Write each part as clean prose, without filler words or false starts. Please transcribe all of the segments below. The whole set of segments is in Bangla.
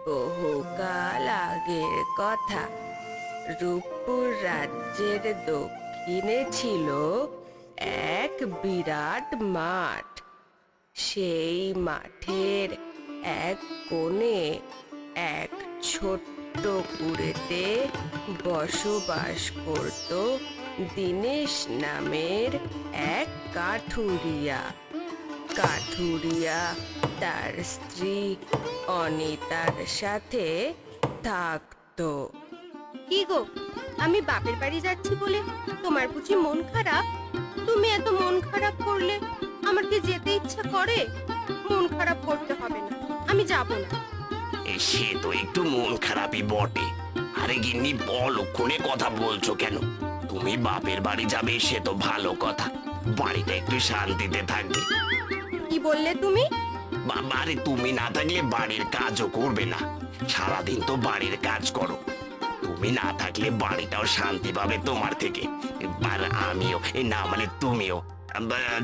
বহুকাল আগের কথা। রূপপুর রাজ্যের দক্ষিণে ছিল এক বিরাট মাঠ। সেই মাঠের এক কোণে এক ছোট্ট কুড়েতে বসবাস করত দীনেশ নামের এক কাঠুরিয়া। কাঠুরিয়া তার স্ত্রী অনিতার সাথে থাকতো। কি গো, আমি বাপের বাড়ি যাচ্ছি বলে তোমার বুঝি মন খারাপ? তুমি এত মন খারাপ করলে আমার কি যেতে ইচ্ছা করে? মন খারাপ করতে হবে না, আমি যাব না। সে তো একটু মন খারাপই বটে। আরে গিন্নি, অলক্ষণে কথা বলছো কেন? তুমি বাপের বাড়ি যাবে সে তো ভালো কথা, বাড়িটা একটু শান্তিতে থাকবে। কি বললে তুমি? আরে তুমি না থাকলে বাড়ির কাজও করবে না। সারাদিন তো বাড়ির কাজ করো। তুমি না থাকলে বাড়িটাও শান্তি পাবে তোমার থেকে। আর আমিও, না মানে তুমিও।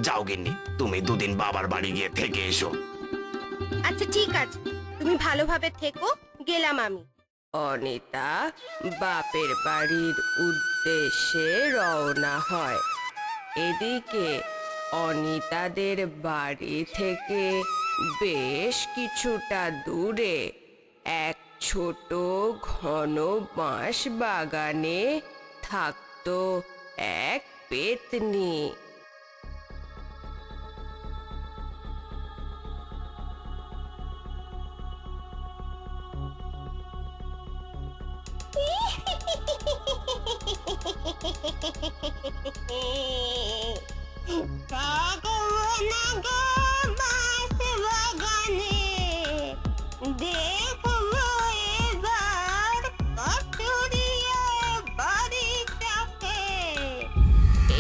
যাও গিন্নি, তুমি দুদিন বাবার বাড়ি গিয়ে থেকে এসো। আচ্ছা ঠিক আছে, তুমি ভালোভাবে থেকো, গেলাম আমি। অনিতা বাপের বাড়ির উদ্দেশ্যে রওনা হয়। এদিকে অনিতাদের বাড়ি থেকে বেশ কিছুটা দূরে এক ছোট ঘন বাঁশ বাগানে থাকতো এক পেতনি।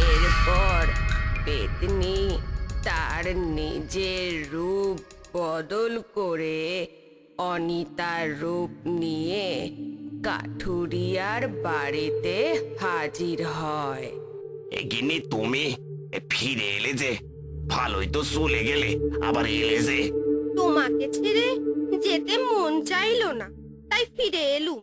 এরপর পেতনি তার নিজের রূপ বদল করে অনিতার রূপ নিয়ে কাঠুরিয়ার বাড়িতে হাজির হয়। গিন্নি, তুমি ফিরে এলে যে? ভালোই তো চলে গেলে, আবার এলে যে? তোমাকে ছেড়ে যেতে মন চাইলো না, তাই ফিরে এলুম।